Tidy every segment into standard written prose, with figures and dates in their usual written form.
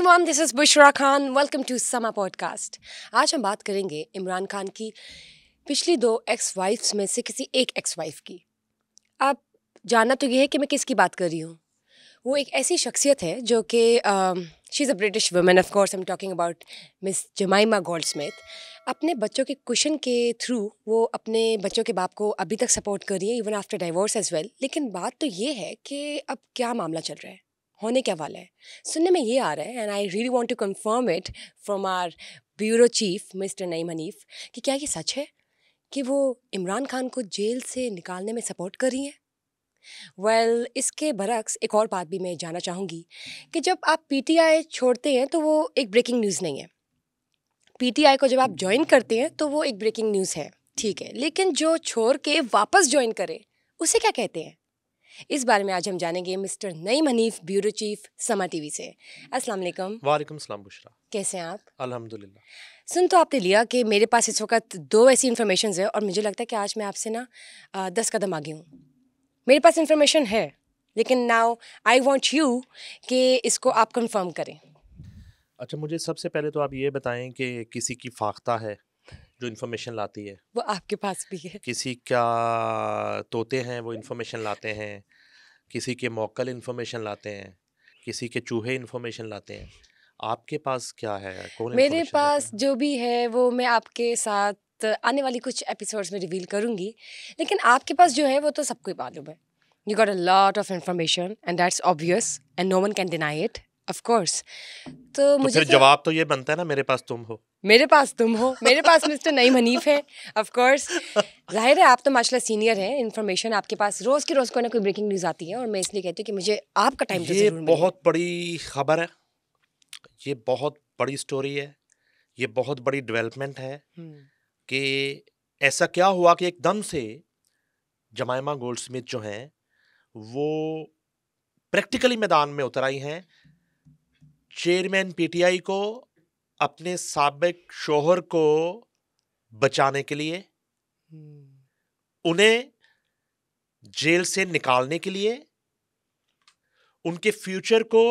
everyone, this is Bushra Khan. Welcome to Sama Podcast. आज हम बात करेंगे इमरान खान की पिछली 2 एक्स वाइफ्स में से किसी एक एक्स वाइफ की। अब जानना तो ये है कि मैं किसकी बात कर रही हूँ। वो एक ऐसी शख्सियत है जो कि she is a British woman. Of course I am talking about miss जमाइमा Goldsmith. अपने बच्चों के कुशन के थ्रू वो अपने बच्चों के बाप को अभी तक सपोर्ट कर रही है, even after divorce as well. लेकिन बात तो ये है कि अब क्या मामला चल रहा है, होने क्या वाला है। सुनने में ये आ रहा है, and I really want to confirm it from our bureau chief mister Naeem Hanif, कि क्या ये सच है कि वो इमरान खान को जेल से निकालने में सपोर्ट कर रही हैं। इसके बरक्स एक और बात भी मैं जानना चाहूँगी कि जब आप पीटीआई छोड़ते हैं तो वो एक ब्रेकिंग न्यूज़ नहीं है। पीटीआई को जब आप ज्वाइन करते हैं तो वो एक ब्रेकिंग न्यूज़ है, ठीक है। लेकिन जो छोड़ के वापस ज्वाइन करे उसे क्या कहते हैं? इस बारे में आज हम जानेंगे mister Naeem Hanif, bureau chief, समा टीवी से। अस्सलाम वालेकुम। वालेकुम सलाम बुशरा। कैसे हैं आप? अल्हम्दुलिल्लाह। सुन तो आपने लिया कि मेरे पास इस वक्त 2 ऐसी इन्फॉर्मेशन है और मुझे लगता है कि आज मैं आपसे ना 10 कदम आगे हूँ। मेरे पास इन्फॉर्मेशन है, लेकिन नाउ आई वांट यू कि इसको आप कंफर्म करें। अच्छा, मुझे सबसे पहले तो आप ये बताएं कि किसी की फाख्ता है जो इन्फॉर्मेशन लाती है? वो आपके पास भी है? किसी का तोते हैं वो इन्फॉर्मेशन लाते हैं, किसी के मौक्कल इन्फॉर्मेशन लाते हैं, किसी के चूहे इन्फॉर्मेशन लाते हैं। आपके पास क्या है? कौन मेरे इन्फॉर्मेशन पास देता है? जो भी है वो मैं आपके साथ आने वाली कुछ एपिसोड्स में रिवील करूंगी, लेकिन आपके पास जो है वो तो सबको ही मालूम है। You got a lot of information and that's obvious and no one can deny it, of course. तो तो मुझे फिर जवाब तो ये बनता है ना, मेरे पास तुम हो। मेरे पास तुम हो, मेरे पास मिस्टर नईम हनीफ है, ऑफ कोर्स। जाहिर है आप तो माशाल्लाह सीनियर हैं, इन्फॉर्मेशन आपके पास रोज़ की रोज़ कोई ना कोई ब्रेकिंग न्यूज़ आती है, और मैं इसलिए कहती हूँ कि मुझे आपका टाइम तो ये ज़रूर मिले। बहुत बड़ी खबर है, ये बहुत बड़ी स्टोरी है, ये बहुत बड़ी डेवलपमेंट है कि ऐसा क्या हुआ कि एकदम से जमाइमा गोल्डस्मिथ जो हैं वो प्रैक्टिकली मैदान में उतर आई हैं, चेयरमैन पीटीआई को अपने साबिक शोहर को बचाने के लिए, उन्हें जेल से निकालने के लिए, उनके फ्यूचर को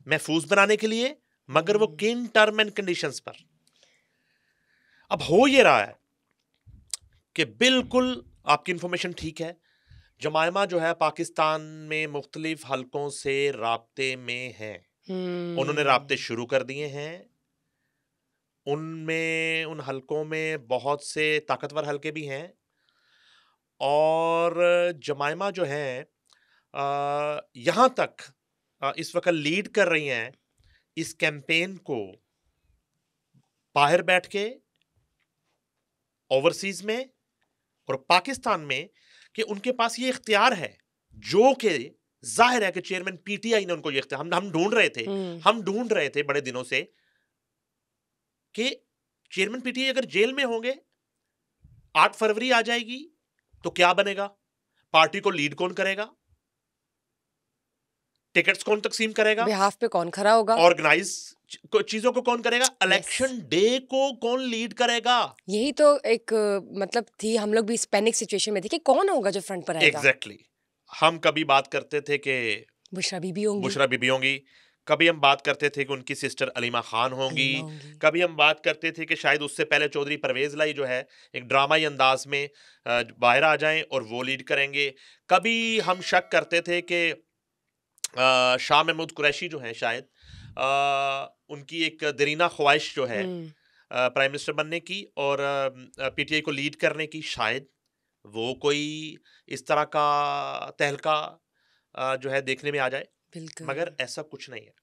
महफूज बनाने के लिए, मगर वो किन टर्म एंड कंडीशंस पर। अब हो ये रहा है कि बिल्कुल आपकी इंफॉर्मेशन ठीक है, जमाइमा जो है पाकिस्तान में मुख्तलिफ हलकों से राब्ते में है। उन्होंने राब्ते शुरू कर दिए हैं। उनमें उन हलकों में बहुत से ताकतवर हलके भी हैं, और जमाइमा जो हैं यहाँ तक इस वक्त लीड कर रही हैं इस कैंपेन को बाहर बैठ के, ओवरसीज में और पाकिस्तान में, कि उनके पास ये इख्तियार है जो कि जाहिर है कि चेयरमैन पीटीआई ने उनको ये इख्तियार, हम ढूंढ रहे थे बड़े दिनों से कि चेयरमैन पीटीआई अगर जेल में होंगे, 8 फरवरी आ जाएगी तो क्या बनेगा, पार्टी को लीड कौन करेगा, टिकट्स कौन तकसीम करेगा, बिहाफ पे कौन खड़ा होगा, ऑर्गेनाइज चीजों को कौन करेगा, इलेक्शन डे को कौन लीड करेगा। यही तो एक मतलब थी, हम लोग भी इस पैनिक सिचुएशन में थे कि कौन होगा जो फ्रंट पर आएगा। एग्जैक्टली हम कभी बात करते थे कि बुशरा बीबी होंगी, कभी हम बात करते थे कि उनकी सिस्टर अलीमा खान होंगी, कभी हम बात करते थे कि शायद उससे पहले चौधरी परवेज लाई जो है एक ड्रामाई अंदाज में बाहर आ जाएं और वो लीड करेंगे। कभी हम शक करते थे कि शाह महमूद कुरैशी जो हैं शायद उनकी एक दरीना ख्वाहिश जो है प्राइम मिनिस्टर बनने की और पीटीआई को लीड करने की, शायद वो कोई इस तरह का तहलका जो है देखने में आ जाए। मगर ऐसा कुछ नहीं है।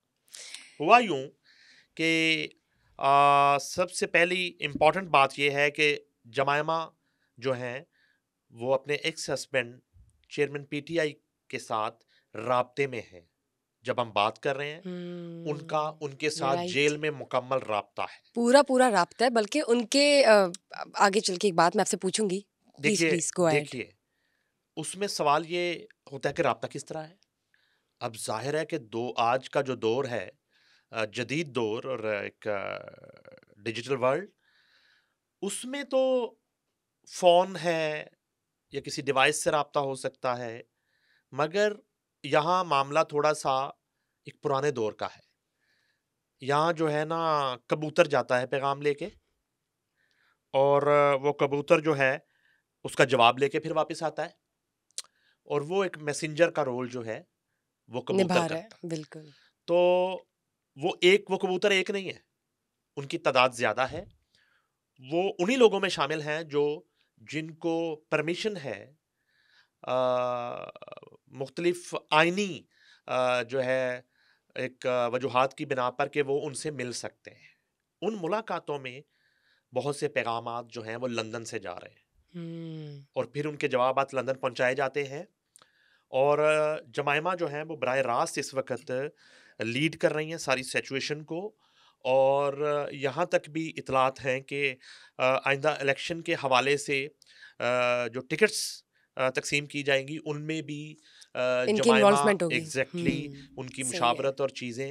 हुआ यूं कि सबसे पहली इंपॉर्टेंट बात यह है कि जमाइमा जो हैं वो अपने एक्स हस्बैंड चेयरमैन पीटीआई के साथ राब्ते में हैं। जब हम बात कर रहे हैं उनका उनके साथ जेल में मुकम्मल राब्ता है, पूरा राब्ता है। बल्कि उनके आगे चल के एक बात मैं आपसे पूछूंगी। देखिए उसमें सवाल ये होता है कि राब्ता किस तरह है। अब जाहिर है कि आज का जो दौर है, जदीद दौर और एक डिजिटल वर्ल्ड, उसमें तो फोन है या किसी डिवाइस से राब्ता हो सकता है, मगर यहाँ मामला थोड़ा सा एक पुराने दौर का है। यहाँ जो है ना कबूतर जाता है पैगाम लेके, और वो कबूतर जो है उसका जवाब लेके फिर वापस आता है, और वो एक मैसेंजर का रोल जो है वो कबूतर निभा रहा करता है। है, बिल्कुल। तो वो कबूतर एक नहीं है, उनकी तादाद ज्यादा है। वो उन्हीं लोगों में शामिल हैं जो जिनको परमिशन है मुख्तलिफ आइनी जो है एक वजूहात की बिना पर कि वो उनसे मिल सकते हैं। उन मुलाकातों में बहुत से पैगामात जो हैं वो लंदन से जा रहे हैं, हम्म। और फिर उनके जवाबात लंदन पहुंचाए जाते हैं। और जमाइमा जो है वो बराह रास्त इस वक्त लीड कर रही हैं सारी सिचुएशन को। और यहाँ तक भी इतलात हैं कि आइंदा इलेक्शन के हवाले से जो टिकट्स तकसीम की जाएंगी उनमें भी इनकी जमाइमा इन्वॉल्वमेंट होगी। एग्जैक्टली उनकी सही है। मुशावरत और चीज़ें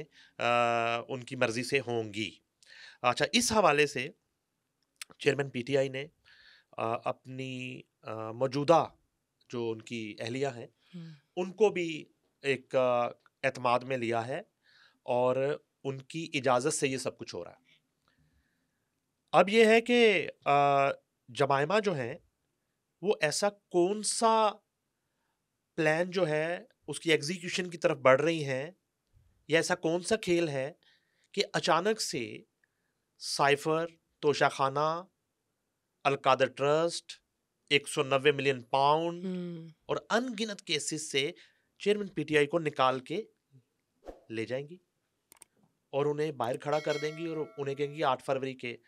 उनकी मर्जी से होंगी। अच्छा, इस हवाले से चेयरमैन पीटीआई ने अपनी मौजूदा जो उनकी अहलिया हैं हम्म। उनको भी एक एतमाद में लिया है, और उनकी इजाज़त से ये सब कुछ हो रहा है। अब ये है कि जमाइमा जो हैं वो ऐसा कौन सा प्लान जो है उसकी एग्जीक्यूशन की तरफ बढ़ रही हैं, या ऐसा कौन सा खेल है कि अचानक से cipher, Toshakhana, Al Qadir trust, 190 million pound hmm. और अनगिनत केसेस से चेयरमैन पीटीआई को निकाल के ले जाएंगी, और उन्हें बाहर खड़ा कर देंगी, और उन्हें कहेंगी 8 फरवरी के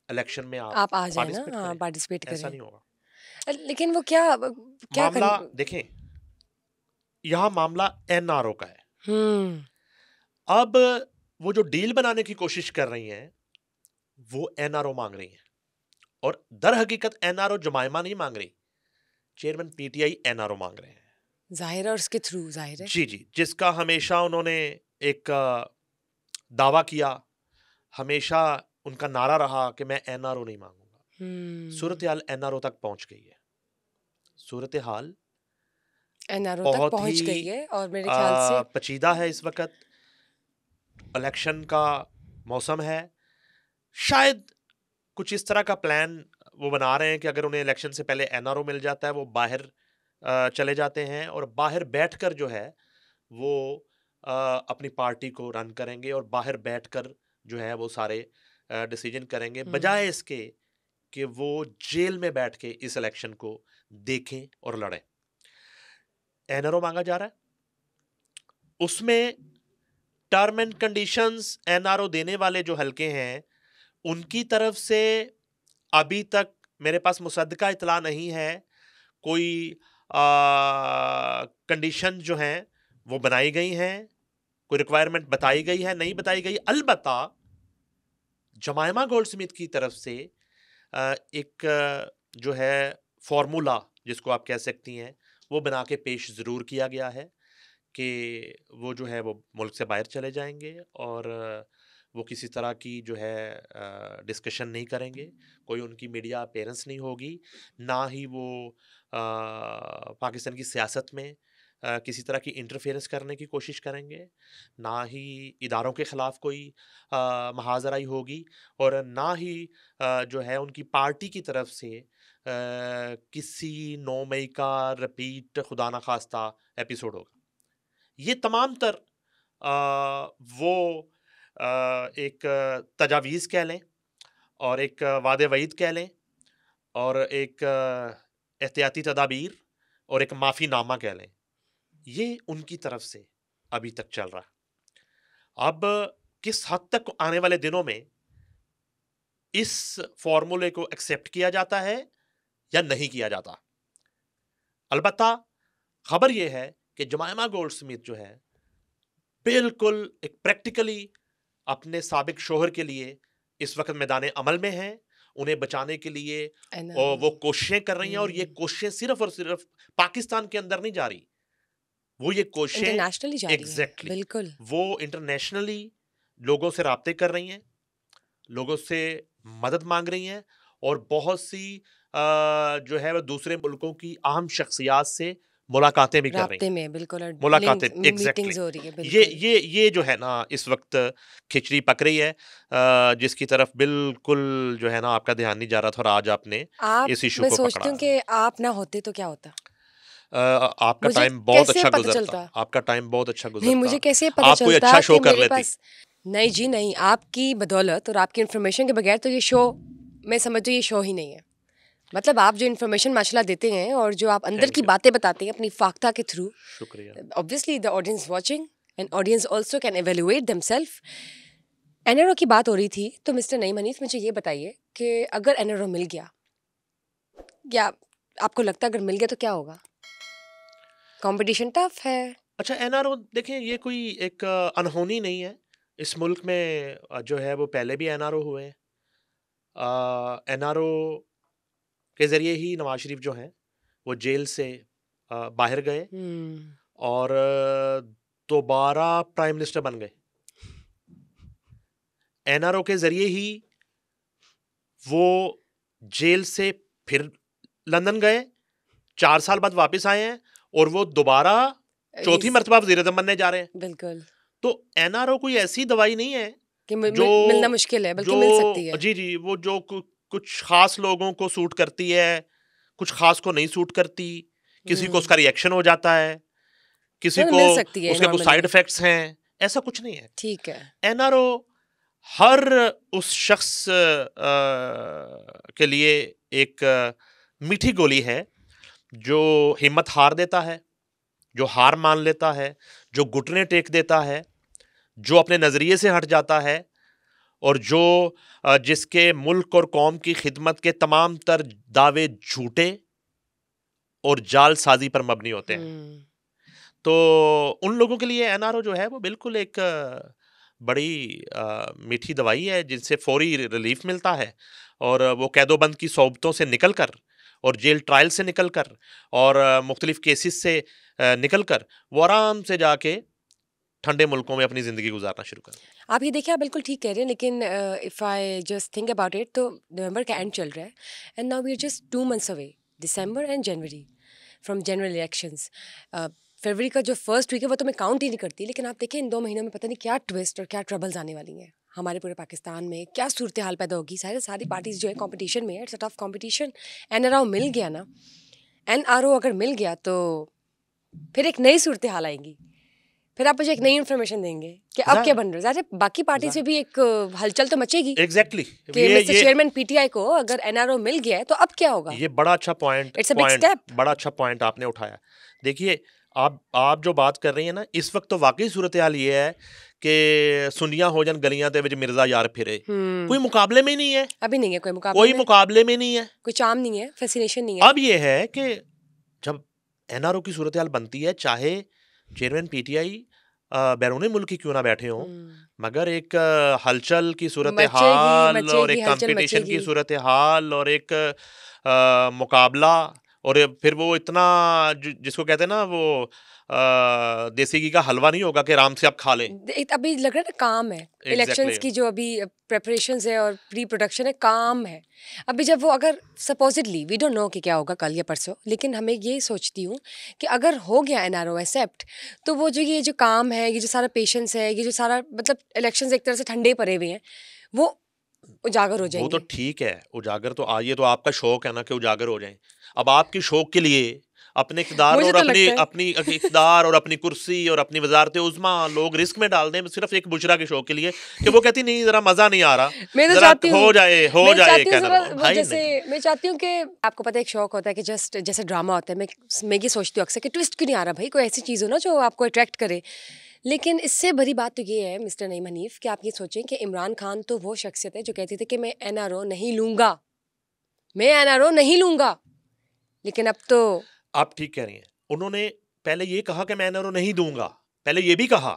इलेक्शन में आप आप आ जाए ना, पार्टिसिपेट हाँ, करें। पार्टिसिपेट ऐसा करें। नहीं होगा। लेकिन वो क्या क्या मामला देखें, यहाँ मामला एनआरओ का है। हम्म। अब वो जो डील बनाने की कोशिश कर रही हैं वो एनआरओ मांग रही हैं, और दर हकीकत एनआरओ जमाइमा नहीं मांग रही, चेयरमैन पीटीआई एनआरओ मांग रहे हैं। जाहिर है, और उसके थ्रू जाहिर है। जी जी, जिसका हमेशा उन्होंने एक दावा किया, हमेशा उनका नारा रहा कि मैं एनआरओ नहीं मांगूंगा। हम्म। सूरत हाल एनआरओ तक पहुंच गई है। सूरत हाल एनआरओ तक बहुत ही पहुंच गई है, और मेरे ख्याल से पेचीदा है। इस वक्त इलेक्शन का मौसम है, शायद कुछ इस तरह का प्लान वो बना रहे हैं कि अगर उन्हें इलेक्शन से पहले एनआरओ मिल जाता है वो बाहर चले जाते हैं, और बाहर बैठकर जो है वो अपनी पार्टी को रन करेंगे, और बाहर बैठकर जो है वो सारे डिसीजन करेंगे, हम्म। बजाय इसके कि वो जेल में बैठ के इस इलेक्शन को देखें और लड़ें। एनआरओ मांगा जा रहा है, उसमें टर्म एंड कंडीशंस एनआरओ देने वाले जो हलके हैं उनकी तरफ से अभी तक मेरे पास मुसद्दका इतला नहीं है। कोई कंडीशन जो हैं वो बनाई गई हैं, कोई रिक्वायरमेंट बताई गई है, नहीं बताई गई। अलबत्ता जमाइमा गोल्डस्मिथ की तरफ से एक जो है फॉर्मूला जिसको आप कह सकती हैं वो बना के पेश ज़रूर किया गया है कि वो जो है वो मुल्क से बाहर चले जाएंगे, और वो किसी तरह की जो है डिस्कशन नहीं करेंगे, कोई उनकी मीडिया अपीयरेंस नहीं होगी, ना ही वो पाकिस्तान की सियासत में किसी तरह की इंटरफेरेंस करने की कोशिश करेंगे, ना ही इदारों के ख़िलाफ़ कोई महाजराई होगी, और ना ही जो है उनकी पार्टी की तरफ से किसी 9 मई का रिपीट खुदा न खास्ता एपिसोड होगा। ये तमाम तर वो एक तजावीज़ कह लें, और एक वादे वईद कह लें, और एक एहतियाती तदाबीर, और एक माफ़ीनामा कह लें, ये उनकी तरफ से अभी तक चल रहा है। अब किस हद तक आने वाले दिनों में इस फॉर्मूले को एक्सेप्ट किया जाता है या नहीं किया जाता। अलबत्ता खबर यह है कि जमाइमा गोल्डस्मिथ जो है बिल्कुल एक प्रैक्टिकली अपने साबिक शोहर के लिए इस वक्त मैदान अमल में हैं, उन्हें बचाने के लिए और वो कोशिशें कर रही हैं, और ये कोशिशें सिर्फ और सिर्फ पाकिस्तान के अंदर नहीं जा रही, वो ये कोशिशें इंटरनेशनली जा रही है। एग्जैक्टली बिल्कुल। वो इंटरनेशनली लोगों से राब्ते कर रही हैं, लोगों से मदद मांग रही हैं, और बहुत सी जो है वो दूसरे मुल्कों की अहम शख्सियात से मुलाकातें भी कर रही राब्ते हैं, में बिल्कुल, और मुलाकातें मीटिंग्स एग्जैक्टली। हो रही है ये बिल्कुल। ये जो है ना इस वक्त खिचड़ी पक रही है, जिसकी तरफ बिल्कुल जो है ना आपका ध्यान नहीं जा रहा था, और आज आपने आप इस इशू मैं को सोचती पकड़ा। हूँ कि आप ना होते तो क्या होता। आपका मुझे टाइम बहुत कैसे अच्छा पता गुजरता, चलता? आपका टाइम बहुत अच्छा नहीं, गुजरता, मुझे कैसे पता आप कोई चलता अच्छा शो कि कर मेरे लेती। पास। नहीं जी नहीं, आपकी बदौलत और आपकी इन्फॉर्मेशन के बगैर तो ये शो, मैं समझती हूँ ये शो ही नहीं है। मतलब आप जो इन्फॉर्मेशन माशाल्लाह देते हैं और जो आप अंदर थैंक की यू, बातें बताते हैं अपनी फाख्ता के थ्रू, शुक्रिया। Obviously the audience watching and audience also can evaluate themselves. NRO की बात हो रही थी, तो मिस्टर नईम हनीफ मुझे ये बताइए कि अगर एनआरओ मिल गया, या आपको लगता है अगर मिल गया तो क्या होगा? कंपटीशन टफ है। अच्छा, एनआरओ देखें, ये कोई एक अनहोनी नहीं है। इस मुल्क में जो है वो पहले भी एनआरओ हुए हैं। एनआरओ के ज़रिए ही नवाज शरीफ जो हैं वो जेल से बाहर गए हम्म। और दोबारा प्राइम मिनिस्टर बन गए। एनआरओ के ज़रिए ही वो जेल से फिर लंदन गए, 4 साल बाद वापस आए हैं, और वो दोबारा चौथी He's- मरतबा वज़ीर-ए-आज़म बनने जा रहे हैं। बिल्कुल तो एनआरओ कोई ऐसी दवाई नहीं है कि जो मिलना मुश्किल है, बल्कि जो मिल सकती है। जी जी, वो जो कुछ खास लोगों को सूट करती है, कुछ खास को नहीं सूट करती, किसी को उसका रिएक्शन हो जाता है, किसी मतलब को मिल सकती है उसके कुछ नॉर्मली। साइड इफेक्ट्स हैं, ऐसा कुछ नहीं है। ठीक है। एनआरओ हर उस शख्स के लिए एक मीठी गोली है जो हिम्मत हार देता है, जो हार मान लेता है, जो घुटने टेक देता है, जो अपने नज़रिए से हट जाता है, और जो जिसके मुल्क और कौम की खिदमत के तमाम तर दावे झूठे और जालसाजी पर मबनी होते हैं। हम्म। तो उन लोगों के लिए एनआरओ जो है वो बिल्कुल एक बड़ी मीठी दवाई है, जिनसे फौरी रिलीफ मिलता है, और वो कैदोबंद की सोबतों से निकल कर, और जेल ट्रायल से निकल कर, और मुख्तलिफ केसेस से निकल कर, वो आराम से जाके ठंडे मुल्कों में अपनी ज़िंदगी गुजारना शुरू कर। आप ये देखिए, आप बिल्कुल ठीक कह रहे हैं, लेकिन if I just think about it, तो नवंबर का एंड चल रहा है and now we are just 2 months away, December and January, from general elections. फरवरी का जो फर्स्ट वीक है वो तो मैं काउंट ही नहीं करती, लेकिन आप देखिए इन 2 महीनों में पता नहीं क्या ट्विस्ट और क्या ट्रबल्स आने वाली हैं हमारे पूरे पाकिस्तान में, क्या सूरत हाल पैदा होगी। सारी पार्टीज जो है कंपटीशन में है, it's a tough competition. NRO मिल गया ना, एनआरओ अगर मिल गया तो फिर एक नई सूरत हाल आएगी, फिर आप मुझे एक नई इन्फॉर्मेशन देंगे कि अब क्या बन रहा है। ज़ाहिर है बाकी पार्टी से भी एक हलचल तो मचेगी एग्जैक्टली कि मिस्टर चेयरमैन पीटीआई को अगर एनआरओ मिल गया है तो अब क्या होगा। ये बड़ा अच्छा इट्स अ बिग स्टेप। बड़ा अच्छा पॉइंट आपने उठाया। देखिए, आप जो बात कर रही हैं ना, इस वक्त तो वाकई सूरत हाल ये है कि सुनियां हो जन गलियां ते विच मिर्जा यार फिरे, कोई मुकाबले में ही नहीं है, अभी नहीं है कोई मुकाबले कोई में, मुकाबले में नहीं है। कोई चाम नहीं है, फैसिनेशन नहीं है। अब ये है कि जब एनआरओ की सूरत हाल बनती है, चाहे चेयरमैन पीटीआई बैरून मुल्क ही क्यों ना बैठे हों, मगर एक हलचल की सूरत मचेगी हाल, और मचेगी, एक हलचल कंपटीशन की मचेगी। सूरत हाल, और एक मुकाबला, और फिर वो इतना जिसको कहते हैं ना वो देसी घी का हलवा नहीं होगा कि आराम से आप खा लें। अभी लग रहा है ना काम है, इलेक्शंस एग्जैक्टली। की जो अभी प्रेपरेशंस है और प्री प्रोडक्शन है, काम है। अभी जब वो अगर सपोजिटली, वी डोंट नो कि क्या होगा कल या परसों, लेकिन हमें ये सोचती हूँ कि अगर हो गया एनआरओ एक्सेप्ट, तो वो जो ये जो काम है, ये जो सारा पेशेंस है, ये जो सारा मतलब इलेक्शंस एक तरह से ठंडे पड़े हुए हैं, वो उजागर हो वो तो जाएंगे। ठीक है, उजागर तो ये तो आपका शौक है ना कि उजागर हो जाएं। अब आपकी शौक के लिए अपने इक़्तिदार मुझे और तो अपनी लगता है अपनी इक़्तिदार और अपनी कुर्सी और अपनी वज़ारत उज़्मा लोग रिस्क में डाल दें, सिर्फ एक बुशरा के शौक के लिए, कि वो कहती नहीं ज़रा मज़ा नहीं आ रहा, मैं तो ज़रा चाहती हूँ, हो मैं जाए चाहती हूँ कहना जरा वो भाई जैसे, नहीं। मैं चाहती हूँ कि आपको पता है एक शौक होता है कि जस्ट जैसे ड्रामा होता है, मैं ये सोचती हूँ अक्सर कि ट्विस्ट क्यों नहीं आ रहा भाई, कोई ऐसी चीज़ हो ना जो आपको अट्रैक्ट करे। लेकिन इससे बड़ी बात तो ये है मिस्टर नईम हनीफ कि आप ये सोचें कि इमरान खान तो वो शख्सियत है जो कहते थे कि मैं एनआरओ नहीं लूंगा, मैं एनआरओ नहीं लूंगा, लेकिन अब तो आप ठीक कह रही हैं। उन्होंने पहले ये कहा कि मैं एनआरओ नहीं दूंगा, पहले ये भी कहा,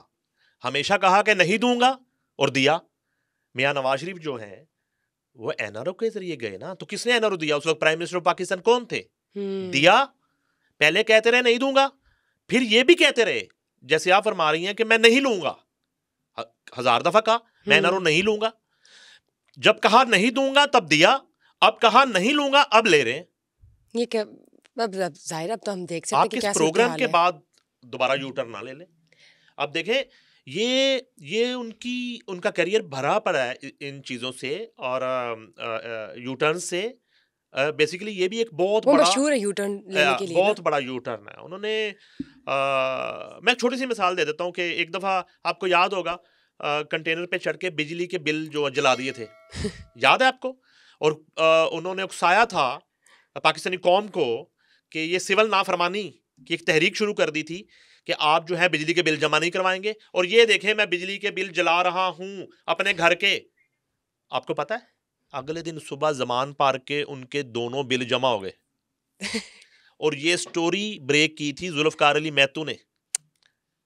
हमेशा कहा कि नहीं दूंगा, और दिया। मियां नवाज शरीफ जो हैं वो एनआरओ के जरिए गए ना, तो किसने एनआरओ दिया? उस वक्त प्राइम मिनिस्टर ऑफ पाकिस्तान कौन थे? दिया। पहले कहते रहे नहीं दूंगा, फिर ये भी कहते रहे, जैसे आप फरमा रही हैं कि मैं नहीं लूंगा, 1000 दफा कहा मैं एनआरओ नहीं लूंगा। जब कहा नहीं दूंगा तब दिया, अब कहा नहीं लूंगा अब ले रहे हैं। ये क्या मतलब जाहिर, अब तो हम देख सकते हैं आप कि किस क्या प्रोग्राम के सूरत-ए-हाल है। बाद दोबारा यू टर्न ना ले लें। अब देखें, ये उनका करियर भरा पड़ा है इन चीज़ों से, और यू टर्न से। बेसिकली ये भी एक वो मशहूर है यू टर्न लेने के लिए ना? बहुत बड़ा यू टर्न है। उन्होंने मैं छोटी सी मिसाल दे देता हूँ कि एक दफ़ा आपको याद होगा, कंटेनर पे चढ़ के बिजली के बिल जो जला दिए थे, याद है आपको? और उन्होंने उकसाया था पाकिस्तानी कौम को कि ये सिविल नाफरमानी की एक तहरीक शुरू कर दी थी कि आप जो है बिजली के बिल जमा नहीं करवाएंगे, और ये देखें मैं बिजली के बिल जला रहा हूं अपने घर के। आपको पता है, अगले दिन सुबह जमान पार्क के उनके दोनों बिल जमा हो गए। और ये स्टोरी ब्रेक की थी जुल्फकार अली महतू ने,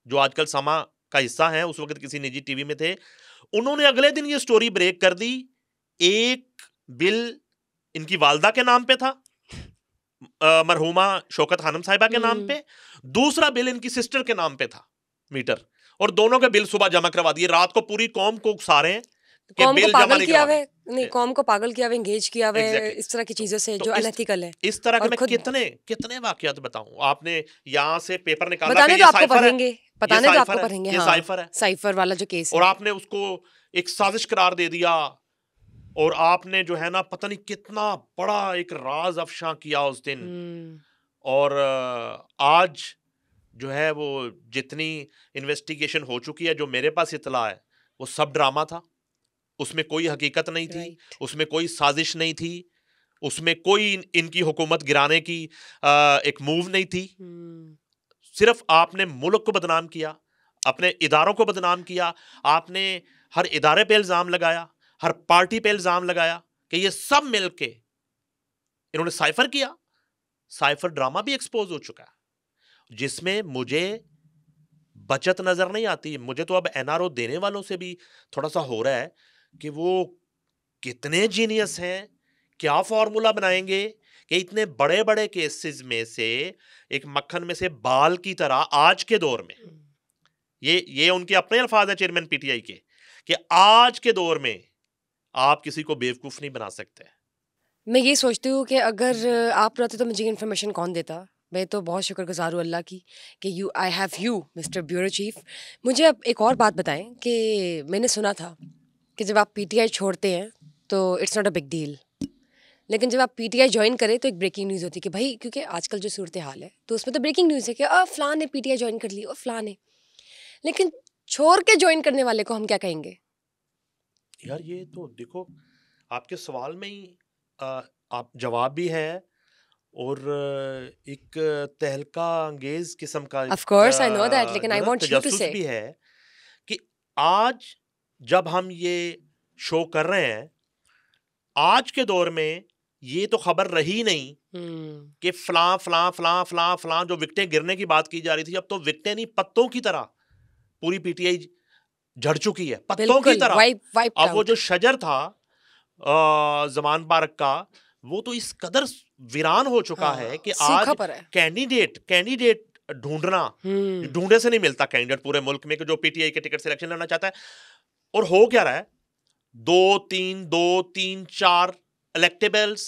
जो आजकल समा का हिस्सा है, उस वक्त किसी निजी टीवी में थे। उन्होंने अगले दिन ये स्टोरी ब्रेक कर दी। एक बिल इनकी वालदा के नाम पे था, मरहुमा शौकत खानम साहिबा के नाम पे, दूसरा बिल इनकी सिस्टर के नाम पे था, मीटर, और दोनों के बिल सुबह जमा करवा दिए। रात को पूरी कौम को उकसा रहे हैं कि कौम को बिल जमा पागल नहीं किया हुआ करवाने। है, नहीं कौम को पागल किया हुआ है, एंगेज किया हुआ है एग्जैक्टली। इस तरह की चीजों से तो जो अनएथिकल है। इस तरह के और मैं खुद कितने कितने वाकयात बताऊं। आपने यहाँ से पेपर निकाला कि बताने ये तो आपको साइफर है, पढ़ेंगे, ये बताने तो आपको साइफर है, पढ़ेंगे। ये हाँ, साइफर है, साइफर वाला जो केस और है। आपने उसको एक साजिश करार दे दिया, और आपने जो है ना पता नहीं कितना बड़ा एक राज अफशा किया उस दिन। हम्म। और आज जो है वो जितनी इन्वेस्टिगेशन हो चुकी है, जो मेरे पास इतला है, वो सब ड्रामा था। उसमें कोई हकीकत नहीं थी, राइट। उसमें कोई साजिश नहीं थी, उसमें कोई इनकी हुकूमत गिराने की एक मूव नहीं थी। सिर्फ आपने मुल्क को बदनाम किया, अपने इदारों को बदनाम किया। आपने हर इदारे पे इल्जाम लगाया, हर पार्टी पे इल्जाम लगाया कि ये सब मिलके इन्होंने साइफर किया। साइफर ड्रामा भी एक्सपोज हो चुका है, जिसमें मुझे बचत नजर नहीं आती। मुझे तो अब एनआरओ देने वालों से भी थोड़ा सा हो रहा है कि वो कितने जीनियस हैं, क्या फॉर्मूला बनाएंगे कि इतने बड़े बड़े केसेस में से एक मक्खन में से बाल की तरह आज के दौर में, ये उनके अपने अल्फाज है चेयरमैन पीटीआई के, कि आज के दौर में आप किसी को बेवकूफ नहीं बना सकते। मैं ये सोचती हूँ कि अगर आप रहते तो मुझे इन्फॉर्मेशन कौन देता। मैं तो बहुत शुक्रगुजार हूँ अल्लाह की कि I have you mister bureau chief. मुझे अब एक और बात बताएं कि मैंने सुना था कि जब आप पीटीआई छोड़ते हैं तो it's not a big deal, लेकिन जब आप पीटीआई ज्वाइन करें तो एक ब्रेकिंग न्यूज़ होती है कि भाई, क्योंकि आजकल जो सूरत हाल है तो उसमें तो ब्रेकिंग न्यूज़ है कि फ़लाँ ने पीटीआई ज्वाइन कर ली और फ़लाँ ने। लेकिन छोड़ के ज्वाइन करने वाले को हम क्या कहेंगे? यार ये तो देखो, आपके सवाल में ही आप जवाब भी है, और एक तहलका अंगेज किस्म का of course I know that, लेकिन जो आई ना वांट यू टू तजस्सुस से। भी है कि आज जब हम ये शो कर रहे हैं, आज के दौर में ये तो खबर रही नहीं कि फलां फलां फलां फलां फलां जो विकटें गिरने की बात की जा रही थी, अब तो विकटें नहीं, पत्तों की तरह पूरी पीटीआई झड़ चुकी है, पत्तों की बिल्कुल तरह। वाइप्ड अब वो आउट। जो शजर था जमान पार्क का, वो तो इस कदर वीरान हो चुका है हाँ, कि सूखा आज पड़ा है। कैंडिडेट ढूंढना, ढूंढने से नहीं मिलता कैंडिडेट पूरे मुल्क में कि जो पीटीआई के टिकट सिलेक्शन लेना चाहता है। और हो क्या रहा है, 2 3 4 electables,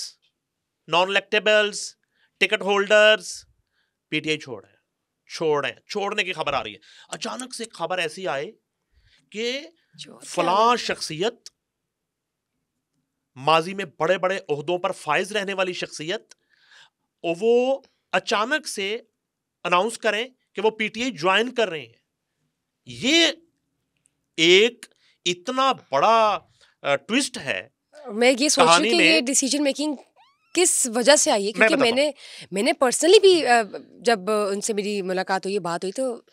non electables, ticket holders PTI छोड़ने की खबर आ रही है। अचानक से खबर ऐसी आए कि फलां शख्सियत, माजी में बड़े बड़े ओहदों पर फाइज रहने वाली शख्सियत, और वो अचानक से अनाउंस करें कि वो पीटीआई ज्वाइन कर रहे हैं। ये एक इतना बड़ा ट्विस्ट है मैं ये सोच रही हूँ कहानी कि ये में। डिसीजन मेकिंग किस वजह से आई है, मैं क्योंकि बताता हूं, मैंने पर्सनली भी जब उनसे मेरी मुलाकात हुई, बात हुई, तो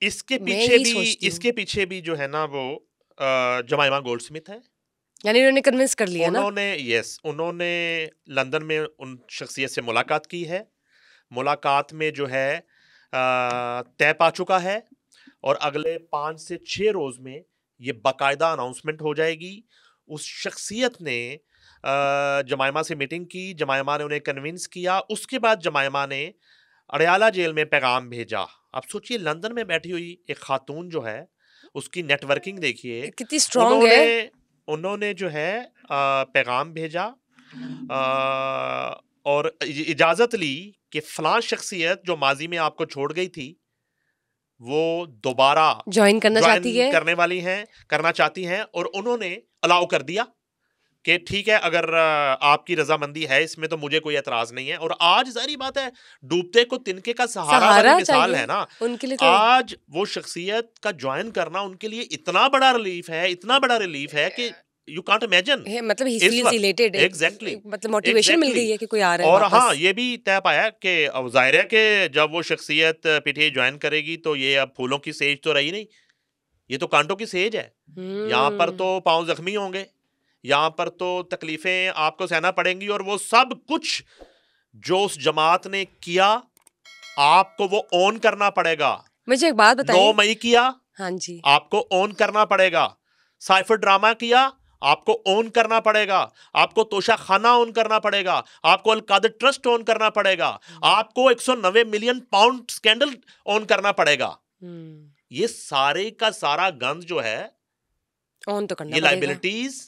इसके मैं पीछे यही भी सोचती हूँ। इसके पीछे भी जो है ना वो जमाइमा गोल्डस्मिथ है। यानी उन्होंने कन्विंस कर लिया ना? उन्होंने लंदन में उन शख्सियत से मुलाकात की है। मुलाकात में जो है तय पा चुका है, और अगले 5 से 6 रोज में ये बाकायदा अनाउंसमेंट हो जाएगी। उस शख्सियत ने जमाइमा से मीटिंग की, जमाइमा ने उन्हें कन्विंस किया। उसके बाद जमाइमा ने अडयाला जेल में पैगाम भेजा। आप सोचिए, लंदन में बैठी हुई एक खातून जो है, उसकी नेटवर्किंग देखिए। कितनी स्ट्रांग है। उन्होंने जो है पैगाम भेजा और इजाजत ली कि फलां शख्सियत जो माजी में आपको छोड़ गई थी वो दोबारा ज्वाइन करने वाली हैं, करना चाहती हैं, और उन्होंने अलाउ कर दिया कि ठीक है, अगर आपकी रजामंदी है इसमें तो मुझे कोई एतराज नहीं है। और आज जारी बात है, डूबते को तिनके का सहारा वाली मिसाल है ना, उनके लिए तो आज वो शख्सियत का ज्वाइन करना उनके लिए इतना बड़ा रिलीफ है, इतना बड़ा रिलीफ है कि यू कांट इमेजिन। मतलब ही फील्स इलेटेड, एग्जैक्टली, मतलब मोटिवेशन मिल गई है कि कोई आ रहा है और वापस। हाँ, ये भी तय पाया कि अब जाहिर है कि जब वो शख्सियत पीटीआई ज्वाइन करेगी तो ये अब फूलों की सेज तो रही नहीं, ये तो कांटों की सेज है। यहाँ पर तो पांव जख्मी होंगे, यहाँ पर तो तकलीफें आपको सहना पड़ेंगी, और वो सब कुछ जो उस जमात ने किया आपको वो ऑन करना पड़ेगा। मुझे एक बात बताइए, 9 मई किया, हाँ जी, आपको ऑन करना पड़ेगा। साइफर ड्रामा किया, आपको ऑन करना पड़ेगा। आपको तोशा खाना ऑन करना पड़ेगा। आपको अलकादर ट्रस्ट ऑन करना पड़ेगा। आपको 190 मिलियन पाउंड स्कैंडल ऑन करना पड़ेगा। ये सारे का सारा गंद जो है ऑन तो करना ये लाइबिलिटीज,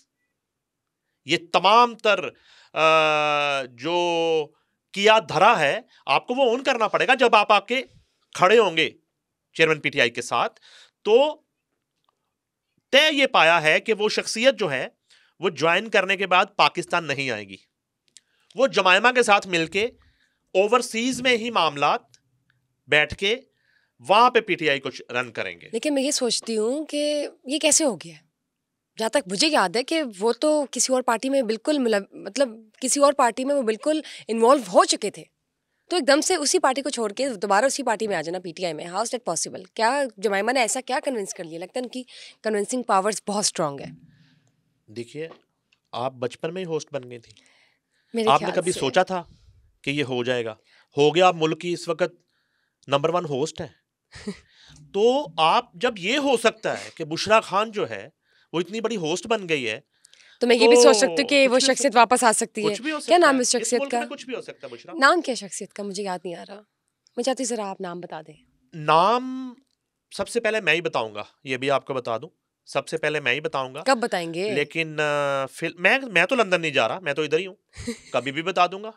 ये तमाम तर जो किया धरा है, आपको वो ऑन करना पड़ेगा। जब आप आके खड़े होंगे चेयरमैन पीटीआई के साथ, तो तय ये पाया है कि वो शख्सियत जो है वो ज्वाइन करने के बाद पाकिस्तान नहीं आएगी। वो जमायमा के साथ मिलके ओवरसीज में ही मामलात बैठ के वहां पे पीटीआई को रन करेंगे। लेकिन मैं ये सोचती हूँ कि ये कैसे हो गया। जहाँ तक मुझे याद है कि वो तो किसी और पार्टी में बिल्कुल मतलब किसी और पार्टी में वो बिल्कुल इन्वॉल्व हो चुके थे, तो एकदम से उसी पार्टी को छोड़ के दोबारा उसी पार्टी में आ जाना पीटीआई में, हाउ इज दैट पॉसिबल? क्या जमाइमा ने ऐसा क्या कन्विंस कर लिया? लगता है उनकी कन्विंसिंग पावर्स बहुत स्ट्रांग है। देखिए, आप बचपन में ही होस्ट बन गई थी, आपने कभी से सोचा था कि ये हो जाएगा? हो गया, आप मुल्क की इस वक्त नंबर 1 होस्ट है। तो आप जब ये हो सकता है कि बुशरा खान जो है वो इतनी बड़ी होस्ट बन गई है, तो मैं ये भी सोच सकती हूँ कि वो शख्सियत वापस आ सकती है। क्या नाम है इस शख्सियत का? कुछ भी हो सकता है बुशरा। नाम क्या शख्सियत का मुझे याद नहीं आ रहा, मैं चाहती हूँ जरा आप नाम बता दें। नाम सबसे पहले मैं ही बताऊंगा, ये भी आपको बता दूं, सबसे पहले मैं ही बताऊंगा। कब बताएंगे? लेकिन मैं तो लंदन नहीं जा रहा, मैं तो इधर ही हूँ, कभी भी बता दूंगा।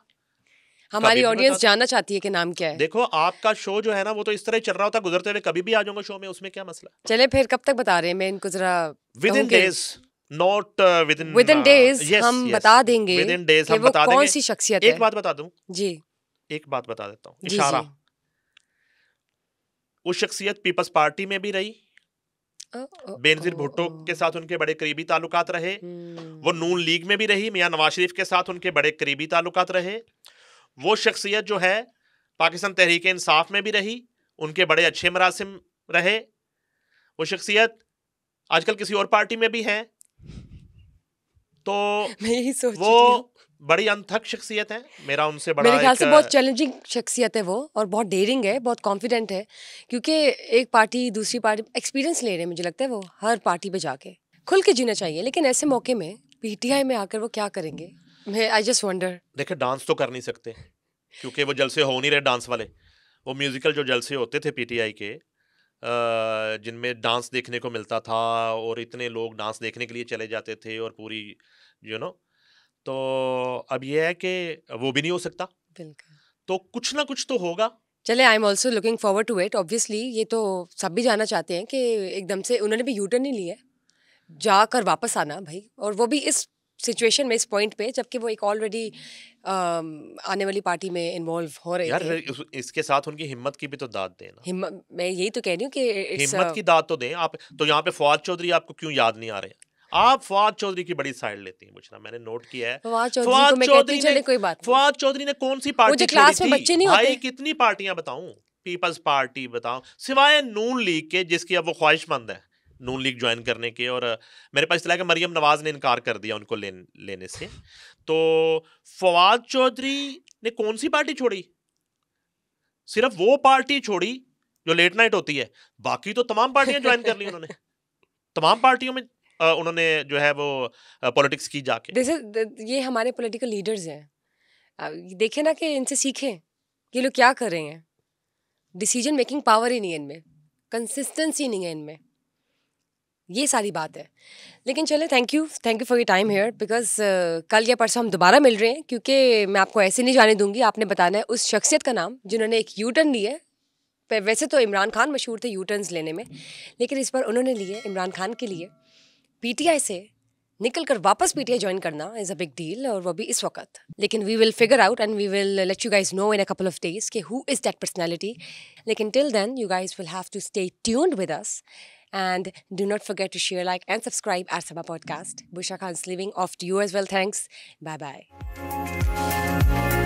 हमारी ऑडियंस जानना चाहती है कि नाम क्या है। देखो, आपका शो जो है ना वो तो इस तरह चल रहा होता, गुजरते हुए कभी भी आ जाऊंगा शो में, उसमें क्या मसला। चले फिर कब तक बता रहे हैं? मैं इनको जरा within days, not within days हम बता देंगे विदिन डेज हम वो बता कौन देंगे। सी शख्सियत है। एक बात बता दूं जी, एक बात बता देता हूँ, जी इशारा। जी। वो शख्सियत पीपल्स पार्टी में भी रही, बेनजीर भुट्टो के साथ उनके बड़े करीबी ताल्लुकात रहे। वो नून लीग में भी रही, मियां नवाज शरीफ के साथ उनके बड़े करीबी ताल्लुकात रहे। वो शख्सियत जो है पाकिस्तान तहरीक इंसाफ में भी रही, उनके बड़े अच्छे मरासिम रहे। वो शख्सियत आजकल किसी और पार्टी में भी है। तो मैं यही सोच वो रही हूँ, बड़ी अनथक शख्सियत है, मेरा उनसे बड़ा मेरे ख्याल से बहुत चैलेंजिंग शख्सियत है वो, और बहुत डेयरिंग है, बहुत कॉन्फिडेंट है, क्योंकि एक पार्टी दूसरी पार्टी एक्सपीरियंस ले रहे हैं। मुझे लगता है वो हर पार्टी पे जाके खुल के जीना चाहिए, लेकिन ऐसे मौके में पीटीआई में आकर वो क्या करेंगे? मैं आई जस्ट वंडर। देखिए, डांस तो कर नहीं सकते क्योंकि वो जलसे हो नहीं रहे डांस वाले। वो म्यूजिकल जो जलसे होते थे पीटीआई के, जिनमें डांस देखने को मिलता था और इतने लोग डांस देखने के लिए चले जाते थे और पूरी तो अब ये है कि वो भी नहीं हो सकता। बिल्कुल, तो कुछ ना कुछ तो होगा। चले, I am also looking forward to it. Obviously ये तो सब भी जानना चाहते हैं कि एकदम से उन्होंने भी यूटर्न नहीं लिया, जाकर वापस आना भाई, और वो भी इस सिचुएशन में, इस पॉइंट पे, जबकि वो एक ऑलरेडी आने वाली पार्टी में इन्वॉल्व हो रहे यार थे। इसके साथ उनकी हिम्मत की भी तो दाद दें ना। हिम्मत, मैं यही तो कह रही हूँ कि हिम्मत की दाद तो दें आप। तो यहाँ पे फवाद चौधरी आपको क्यों याद नहीं आ रहे? आप फवाद चौधरी की बड़ी साइड लेती हैं बुशरा, मैंने नोट किया है। फवाद चौधरी को मैं कहती हूँ, चले कोई बात नहीं। फवाद चौधरी ने कौन सी पार्टी छोड़ी क्लास में थी? बच्चे नहीं भाई होते। कितनी पार्टियां बताऊं? पीपल्स पार्टी बताऊं, सिवाय नून लीग के, जिसकी अब वो ख्वाहिशमंद है नून लीग ज्वाइन करने के। और मेरे पास इतला है कि मरियम नवाज ने इनकार कर दिया उनको लेने से। तो फवाद चौधरी ने कौन सी पार्टी छोड़ी? सिर्फ वो पार्टी छोड़ी जो लेट नाइट होती है, बाकी तो तमाम पार्टियां ज्वाइन कर ली उन्होंने। तमाम पार्टियों में उन्होंने जो है वो पॉलिटिक्स की जाके। ये हमारे पॉलिटिकल लीडर्स हैं, देखें ना कि इनसे सीखें, ये लोग क्या कर रहे हैं। डिसीजन मेकिंग पावर ही नहीं है इनमें, कंसिस्टेंसी नहीं है इनमें। ये सारी बात है। लेकिन चले, thank you for your time here, because कल या परसों हम दोबारा मिल रहे हैं, क्योंकि मैं आपको ऐसे नहीं जाने दूंगी। आपने बताना है उस शख्सियत का नाम जिन्होंने एक यू टर्न लिया है। वैसे तो इमरान खान मशहूर थे यू टर्न्स लेने में, लेकिन इस बार उन्होंने लिए इमरान खान के लिए पीटीआई से निकल कर वापस पीटीआई ज्वाइन करना इज़ अ बिग डील, और वो भी इस वक्त। लेकिन we will figure out and we will let you guys know in a couple of days कि हु इज़ दैट पर्सनैलिटी। लेकिन till then you guys will have to stay tuned with us, and do not forget to share, like, and subscribe at Sama Podcast. Busha Khan's leaving off to you as well. Thanks. Bye bye.